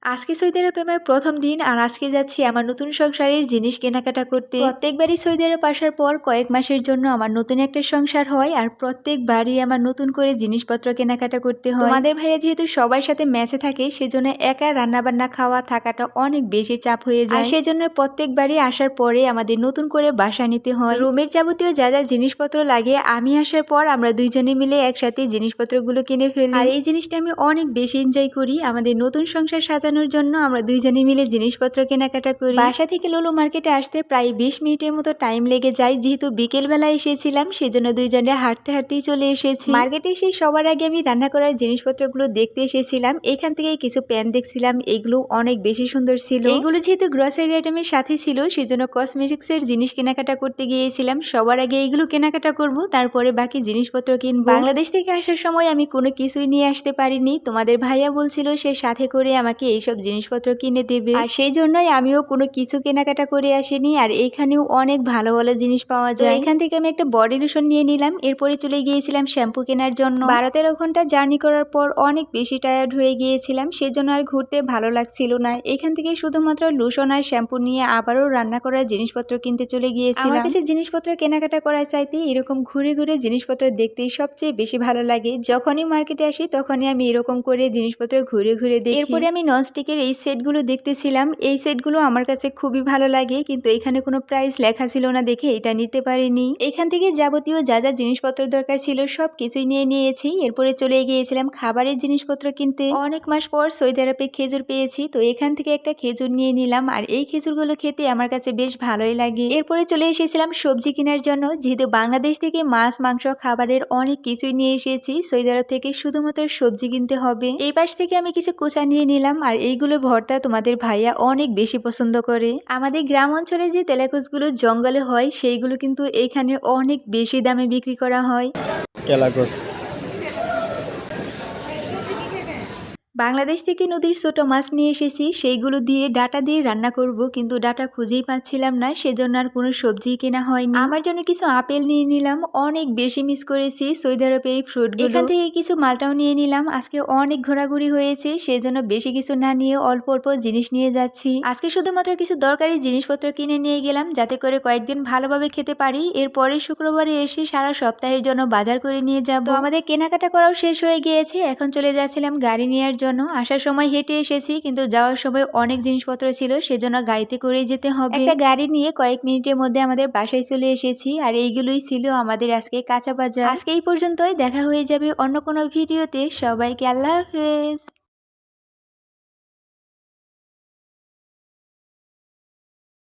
আজকে সৌদি আরবে আমার প্রথম দিন আর আজকে যাচ্ছি আমার নতুন সংসারের জিনিস কেনাকাটা করতে। প্রত্যেকবারই সৌদি আরব আসার পর কয়েক মাসের জন্য আমার নতুন একটা সংসার হয় আর প্রত্যেকবারই আমার নতুন করে জিনিসপত্র কেনাকাটা করতে হয়। তোমাদের ভাইয়া যেহেতু সবার সাথে ম্যাচে থাকে সেজন্য একা রান্নাবান্না খাওয়া থাকাটা অনেক বেশি চাপ হয়ে যায়। সেজন্য প্রত্যেকবারই আসার পরে আমাদের নতুন করে বাসা নিতে হয়। রুমের যাবতীয় যা যা জিনিসপত্র লাগে আমি আসার পর আমরা দুইজনে মিলে একসাথে জিনিসপত্রগুলো কিনে ফেলি। আর এই জিনিসটা আমি অনেক বেশি এনজয় করি। আমাদের নতুন সংসার সাজানোর জন্য আমরা দুইজনে মিলে জিনিসপত্র কেনাকাটা করি। বাসা থেকে লোলো মার্কেটে আসতে প্রায় 20 মিনিটের মতো টাইম লেগে যায়। যেহেতু বিকেল বেলা এসেছিলাম সেজন্য দুইজনে হাঁটতে হাঁটতেই চলে এসেছি। মার্কেটে এসে সবার আগে আমি রান্না করার জিনিসপত্রগুলো দেখতে এসেছিলাম। এখান থেকে কিছু প্যান দেখছিলাম, এগুলো অনেক বেশি সুন্দর ছিল। এইগুলো যেহেতু গ্রসারি আইটেমের সাথে ছিল সেজন্য কসমেটিক্স এর জিনিস কেনাকাটা করতে গিয়েছিলাম। সবার আগে এইগুলো কেনাকাটা করব, তারপরে বাকি জিনিসপত্র কিনবো। বাংলাদেশ থেকে আসার সময় আমি কোনো কিছুই নিয়ে আসতে পারিনি। তোমাদের ভাইয়া বলছিল সে সাথে করে আমাকে এইসব জিনিসপত্র কিনে দেবে, আর সেই জন্যই আমিও কোনো কিছু কেনাকাটা করে আসিনি। আর এইখানেও অনেক ভালো ভালো জিনিস পাওয়া যায়। এখান থেকে আমি একটা বডি লোশন নিয়ে নিলাম। এরপরে চলে গিয়েছিলাম শ্যাম্পু কেনার জন্য। 12-13 ঘন্টা জার্নি করার পর অনেক বেশি টায়ার্ড হয়ে গিয়েছিলাম, সেজন্য আর ঘুরতে ভালো লাগছিল না। এখান থেকে শুধুমাত্র লোশন আর শ্যাম্পু নিয়ে আবারও রান্না করার জিনিসপত্র কিনতে চলে গিয়েছিলাম। আমার কাছে জিনিসপত্র কেনাকাটা করার চাইতে এরকম ঘুরে ঘুরে জিনিসপত্র দেখতেই সবচেয়ে বেশি ভালো লাগে। যখনই মার্কেটে আসি তখনই আমি এরকম করে জিনিসপত্র ঘুরে ঘুরে দেখি। এরপরে আমি ননস্টিকের এই সেটগুলো দেখতেছিলাম। এই সেটগুলো আমার কাছে খুবই ভালো লাগে, কিন্তু এখানে কোনো প্রাইস লেখা ছিল না দেখে এটা নিতে পারিনি। এখান থেকে যাবতীয় যা যা জিনিসপত্র দরকার ছিল সব কিছুই নিয়ে নিয়েছি। এরপরে চলে গিয়েছিলাম খাবারের জিনিসপত্র কিনতে। অনেক মাস পর সৌদি আরবে খেজুর পেয়েছি, তো এখান থেকে একটা খেজুর নিয়ে নিলাম। আর এই খেজুরগুলো খেতে আমার কাছে বেশ ভালোই লাগে। এরপরে চলে এসেছিলাম সবজি কেনার জন্য। যেহেতু বাংলাদেশ থেকে মাছ মাংস খাবারের অনেক কিছুই নিয়ে এসেছি, সৌদি আরব থেকে শুধুমাত্র সবজি কিনতে হবে। এই পাশ থেকে আমি কিছু কোচা নিয়ে নিলাম। আর এইগুলো ভর্তা তোমাদের ভাইয়া অনেক বেশি পছন্দ করে। আমাদের গ্রাম অঞ্চলে যে তেলাকুচগুলো জঙ্গলে হয় সেইগুলো কিন্তু এইখানে অনেক বেশি দামে বিক্রি করা হয়। বাংলাদেশ থেকে নদীর ছোট মাছ নিয়ে এসেছি, সেইগুলো দিয়ে ডাটা দিয়ে রান্না করব, কিন্তু ডাটা খুঁজেই পাচ্ছিলাম না, সেজন্য আর কোনো সবজি কেনা হয়নি। আমার জন্য কিছু আপেল নিয়ে নিলাম, অনেক বেশি মিস করেছি সৌদি আরবে এই ফ্রুটগুলো। এখান থেকে কিছু মালটাও নিয়ে নিলাম। আজকে অনেক ঘোরাঘুরি হয়েছে, সেজন্য বেশি কিছু না নিয়ে অল্প অল্প জিনিস নিয়ে যাচ্ছি। আজকে শুধুমাত্র কিছু দরকারি জিনিসপত্র কিনে নিয়ে গেলাম, যাতে করে কয়েকদিন ভালোভাবে খেতে পারি। এরপরে শুক্রবারে এসে সারা সপ্তাহের জন্য বাজার করে নিয়ে যাব। তো আমাদের কেনাকাটা করাও শেষ হয়ে গিয়েছে। এখন চলে যাচ্ছিলাম গাড়ি নেওয়ার জন্য। আসার সময় হেঁটে এসেছি, কিন্তু যাওয়ার সময় অনেক জিনিসপত্র ছিল, সেজন্য গাড়িতে করেই যেতে হবে। একটা গাড়ি নিয়ে কয়েক মিনিটের মধ্যে আমাদের বাসায় চলে এসেছি। আর এইগুলোই ছিল আমাদের আজকে কাঁচা বাজার। আজকে এই পর্যন্তই, দেখা হয়ে যাবে অন্য কোনো ভিডিওতে। সবাইকে আল্লাহ হাফেজ।